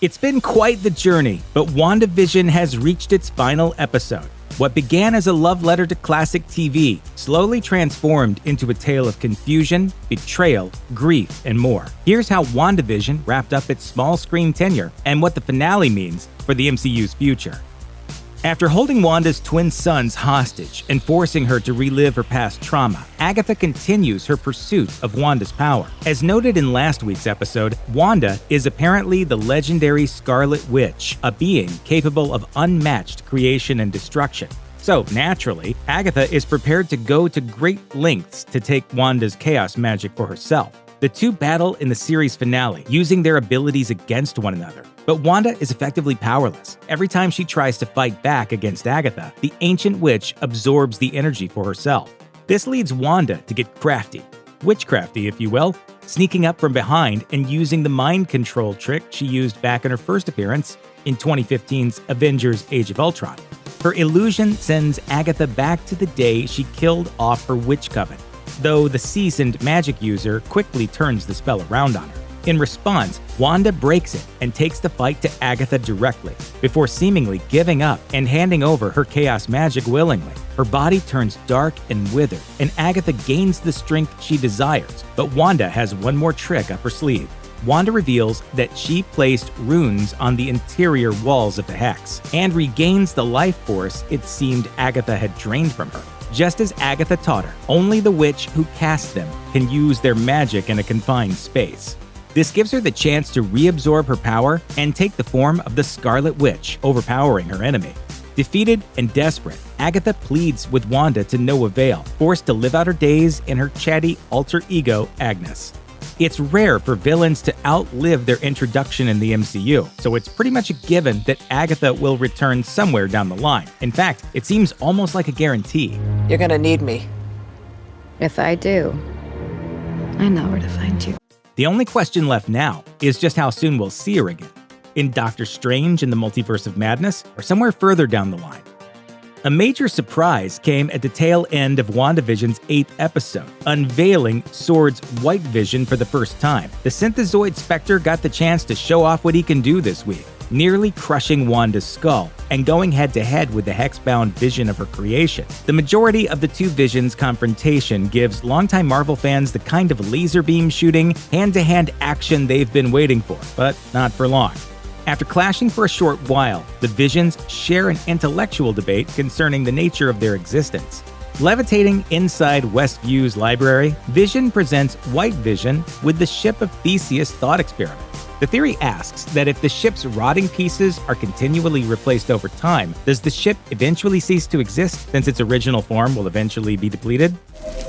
It's been quite the journey, but WandaVision has reached its final episode. What began as a love letter to classic TV slowly transformed into a tale of confusion, betrayal, grief, and more. Here's how WandaVision wrapped up its small screen tenure and what the finale means for the MCU's future. After holding Wanda's twin sons hostage and forcing her to relive her past trauma, Agatha continues her pursuit of Wanda's power. As noted in last week's episode, Wanda is apparently the legendary Scarlet Witch, a being capable of unmatched creation and destruction. So, naturally, Agatha is prepared to go to great lengths to take Wanda's chaos magic for herself. The two battle in the series finale, using their abilities against one another. But Wanda is effectively powerless. Every time she tries to fight back against Agatha, the ancient witch absorbs the energy for herself. This leads Wanda to get crafty, witchcrafty if you will, sneaking up from behind and using the mind control trick she used back in her first appearance in 2015's Avengers Age of Ultron. Her illusion sends Agatha back to the day she killed off her witch coven, though the seasoned magic user quickly turns the spell around on her. In response, Wanda breaks it and takes the fight to Agatha directly, before seemingly giving up and handing over her chaos magic willingly. Her body turns dark and withered, and Agatha gains the strength she desires, but Wanda has one more trick up her sleeve. Wanda reveals that she placed runes on the interior walls of the hex, and regains the life force it seemed Agatha had drained from her. Just as Agatha taught her, only the witch who cast them can use their magic in a confined space. This gives her the chance to reabsorb her power and take the form of the Scarlet Witch, overpowering her enemy. Defeated and desperate, Agatha pleads with Wanda to no avail, forced to live out her days in her chatty alter ego, Agnes. It's rare for villains to outlive their introduction in the MCU, so it's pretty much a given that Agatha will return somewhere down the line. In fact, it seems almost like a guarantee. You're gonna need me. If I do, I know where to find you. The only question left now is just how soon we'll see her again. In Doctor Strange in the Multiverse of Madness, or somewhere further down the line. A major surprise came at the tail end of WandaVision's 8th episode, unveiling S.W.O.R.D's White Vision for the first time. The Synthezoid Spectre got the chance to show off what he can do this week, nearly crushing Wanda's skull and going head-to-head with the hex-bound Vision of her creation. The majority of the two Visions' confrontation gives longtime Marvel fans the kind of laser beam shooting, hand-to-hand action they've been waiting for, but not for long. After clashing for a short while, the Visions share an intellectual debate concerning the nature of their existence. Levitating inside Westview's library, Vision presents White Vision with the ship of Theseus' thought experiment. The theory asks that if the ship's rotting pieces are continually replaced over time, does the ship eventually cease to exist since its original form will eventually be depleted?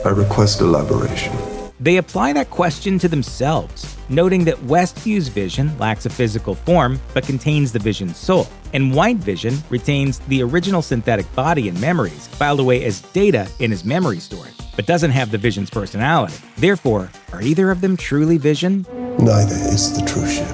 I request elaboration. They apply that question to themselves, noting that Westview's vision lacks a physical form but contains the Vision's soul, and White Vision retains the original synthetic body and memories filed away as data in his memory storage, but doesn't have the Vision's personality. Therefore, are either of them truly Vision? Neither is the true ship.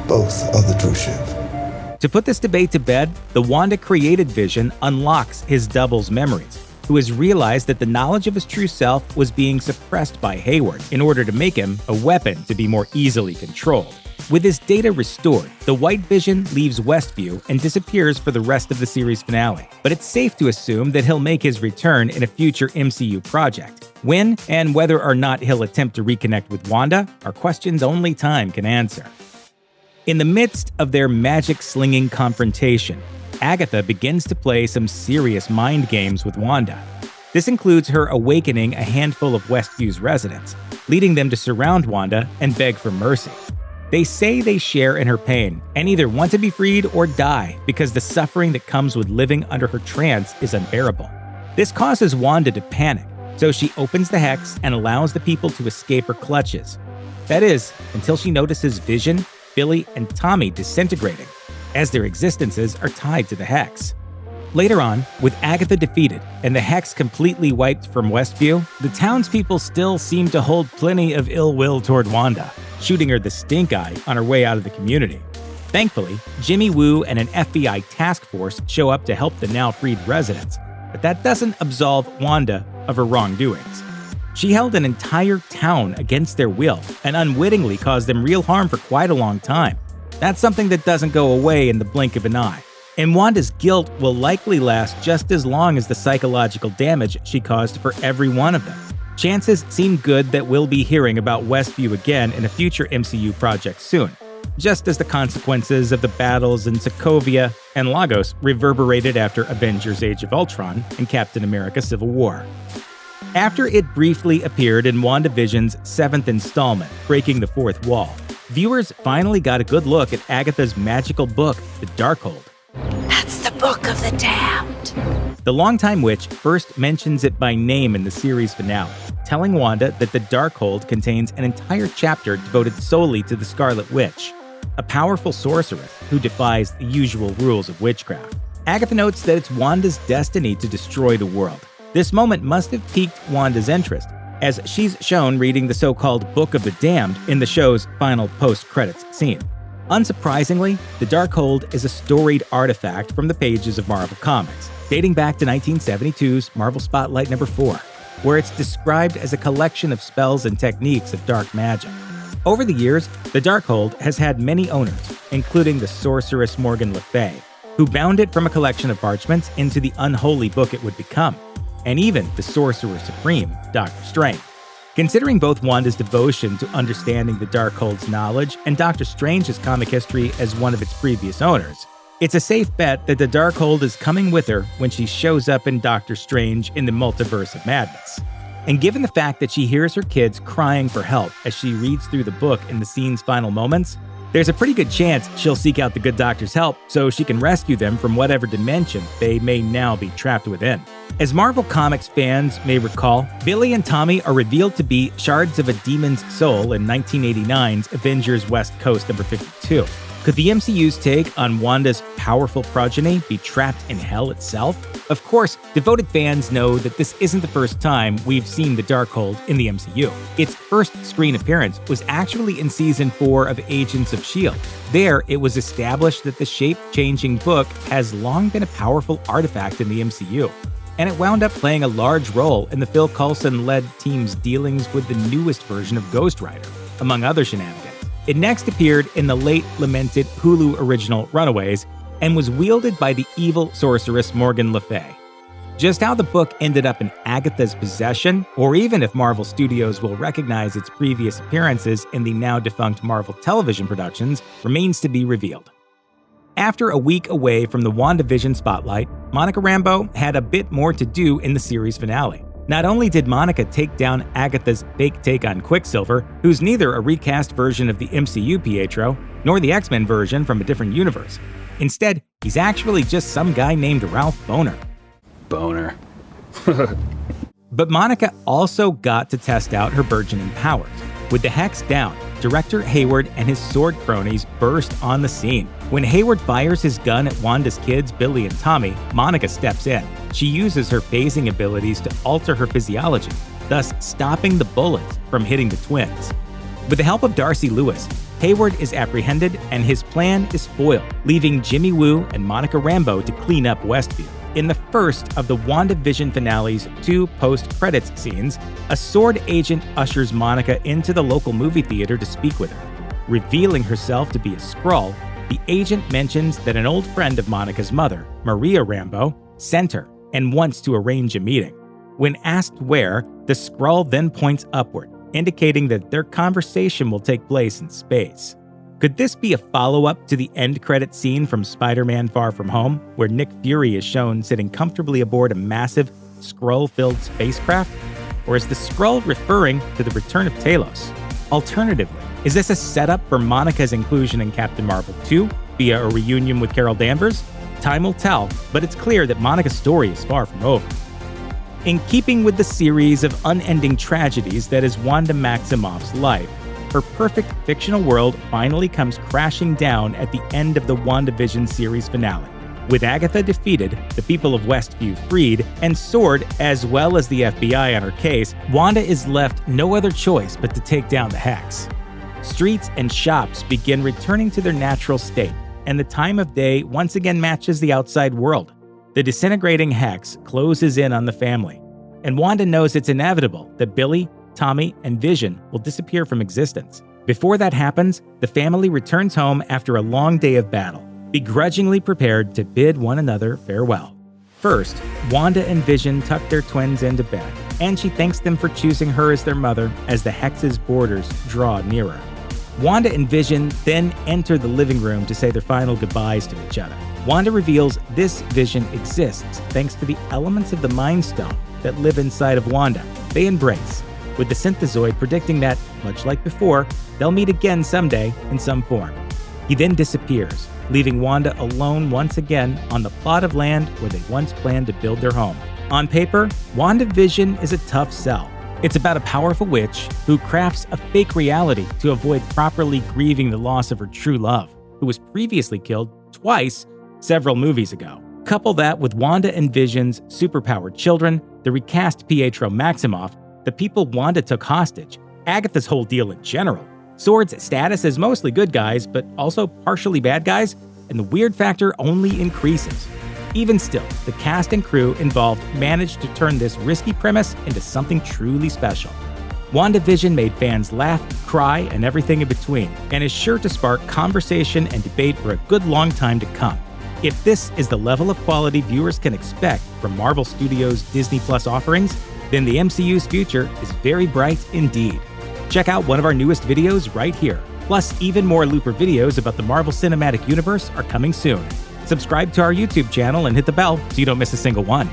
Both are the true ship. To put this debate to bed, the Wanda-created Vision unlocks his double's memories, who has realized that the knowledge of his true self was being suppressed by Hayward in order to make him a weapon to be more easily controlled. With his data restored, the White Vision leaves Westview and disappears for the rest of the series finale. But it's safe to assume that he'll make his return in a future MCU project. When and whether or not he'll attempt to reconnect with Wanda are questions only time can answer. In the midst of their magic-slinging confrontation, Agatha begins to play some serious mind games with Wanda. This includes her awakening a handful of Westview's residents, leading them to surround Wanda and beg for mercy. They say they share in her pain and either want to be freed or die because the suffering that comes with living under her trance is unbearable. This causes Wanda to panic, so she opens the hex and allows the people to escape her clutches. That is, until she notices Vision, Billy, and Tommy disintegrating, as their existences are tied to the hex. Later on, with Agatha defeated and the hex completely wiped from Westview, the townspeople still seem to hold plenty of ill will toward Wanda, shooting her the stink eye on her way out of the community. Thankfully, Jimmy Woo and an FBI task force show up to help the now freed residents, but that doesn't absolve Wanda of her wrongdoings. She held an entire town against their will and unwittingly caused them real harm for quite a long time. That's something that doesn't go away in the blink of an eye. And Wanda's guilt will likely last just as long as the psychological damage she caused for every one of them. Chances seem good that we'll be hearing about Westview again in a future MCU project soon, just as the consequences of the battles in Sokovia and Lagos reverberated after Avengers Age of Ultron and Captain America Civil War. After it briefly appeared in WandaVision's 7th installment, Breaking the Fourth Wall, viewers finally got a good look at Agatha's magical book, The Darkhold. That's the Book of the Damned. The longtime witch first mentions it by name in the series finale, telling Wanda that the Darkhold contains an entire chapter devoted solely to the Scarlet Witch, a powerful sorceress who defies the usual rules of witchcraft. Agatha notes that it's Wanda's destiny to destroy the world. This moment must have piqued Wanda's interest, as she's shown reading the so-called Book of the Damned in the show's final post-credits scene. Unsurprisingly, the Darkhold is a storied artifact from the pages of Marvel Comics, dating back to 1972's Marvel Spotlight No. 4, where it's described as a collection of spells and techniques of dark magic. Over the years, the Darkhold has had many owners, including the sorceress Morgan Le Fay, who bound it from a collection of parchments into the unholy book it would become, and even the Sorcerer Supreme, Dr. Strange. Considering both Wanda's devotion to understanding the Darkhold's knowledge and Doctor Strange's comic history as one of its previous owners, it's a safe bet that the Darkhold is coming with her when she shows up in Doctor Strange in the Multiverse of Madness. And given the fact that she hears her kids crying for help as she reads through the book in the scene's final moments, there's a pretty good chance she'll seek out the good doctor's help so she can rescue them from whatever dimension they may now be trapped within. As Marvel Comics fans may recall, Billy and Tommy are revealed to be shards of a demon's soul in 1989's Avengers West Coast number 52. Could the MCU's take on Wanda's powerful progeny be trapped in hell itself? Of course, devoted fans know that this isn't the first time we've seen the Darkhold in the MCU. Its first screen appearance was actually in Season 4 of Agents of S.H.I.E.L.D. There, it was established that the shape-changing book has long been a powerful artifact in the MCU, and it wound up playing a large role in the Phil Coulson-led team's dealings with the newest version of Ghost Rider, among other shenanigans. It next appeared in the late-lamented Hulu original Runaways and was wielded by the evil sorceress Morgan Le Fay. Just how the book ended up in Agatha's possession, or even if Marvel Studios will recognize its previous appearances in the now-defunct Marvel television productions, remains to be revealed. After a week away from the WandaVision spotlight, Monica Rambeau had a bit more to do in the series finale. Not only did Monica take down Agatha's fake take on Quicksilver, who's neither a recast version of the MCU Pietro, nor the X-Men version from a different universe. Instead, he's actually just some guy named Ralph Boner. Boner. But Monica also got to test out her burgeoning powers. With the Hex down, Director Hayward and his sword cronies burst on the scene. When Hayward fires his gun at Wanda's kids, Billy and Tommy, Monica steps in. She uses her phasing abilities to alter her physiology, thus stopping the bullets from hitting the twins. With the help of Darcy Lewis, Hayward is apprehended and his plan is foiled, leaving Jimmy Woo and Monica Rambeau to clean up Westview. In the first of the WandaVision finale's 2 post-credits scenes, a sword agent ushers Monica into the local movie theater to speak with her. Revealing herself to be a Skrull, the agent mentions that an old friend of Monica's mother, Maria Rambeau, sent her and wants to arrange a meeting. When asked where, the Skrull then points upward, indicating that their conversation will take place in space. Could this be a follow-up to the end credit scene from Spider-Man Far From Home, where Nick Fury is shown sitting comfortably aboard a massive, Skrull-filled spacecraft? Or is the Skrull referring to the return of Talos? Alternatively, is this a setup for Monica's inclusion in Captain Marvel 2 via a reunion with Carol Danvers? Time will tell, but it's clear that Monica's story is far from over. In keeping with the series of unending tragedies that is Wanda Maximoff's life, her perfect fictional world finally comes crashing down at the end of the WandaVision series finale. With Agatha defeated, the people of Westview freed, and S.W.O.R.D. as well as the FBI on her case, Wanda is left no other choice but to take down the Hex. Streets and shops begin returning to their natural state, and the time of day once again matches the outside world. The disintegrating Hex closes in on the family, and Wanda knows it's inevitable that Billy, Tommy, and Vision will disappear from existence. Before that happens, the family returns home after a long day of battle, begrudgingly prepared to bid one another farewell. First, Wanda and Vision tuck their twins into bed, and she thanks them for choosing her as their mother as the Hex's borders draw nearer. Wanda and Vision then enter the living room to say their final goodbyes to each other. Wanda reveals this Vision exists thanks to the elements of the Mind Stone that live inside of Wanda. They embrace, with the synthezoid predicting that, much like before, they'll meet again someday in some form. He then disappears, leaving Wanda alone once again on the plot of land where they once planned to build their home. On paper, WandaVision is a tough sell. It's about a powerful witch who crafts a fake reality to avoid properly grieving the loss of her true love, who was previously killed twice several movies ago. Couple that with Wanda and Vision's superpowered children, the recast Pietro Maximoff, the people Wanda took hostage, Agatha's whole deal in general, S.W.O.R.D's status as mostly good guys, but also partially bad guys, and the weird factor only increases. Even still, the cast and crew involved managed to turn this risky premise into something truly special. WandaVision made fans laugh, cry, and everything in between, and is sure to spark conversation and debate for a good long time to come. If this is the level of quality viewers can expect from Marvel Studios' Disney Plus offerings, then the MCU's future is very bright indeed. Check out one of our newest videos right here. Plus, even more Looper videos about the Marvel Cinematic Universe are coming soon. Subscribe to our YouTube channel and hit the bell so you don't miss a single one.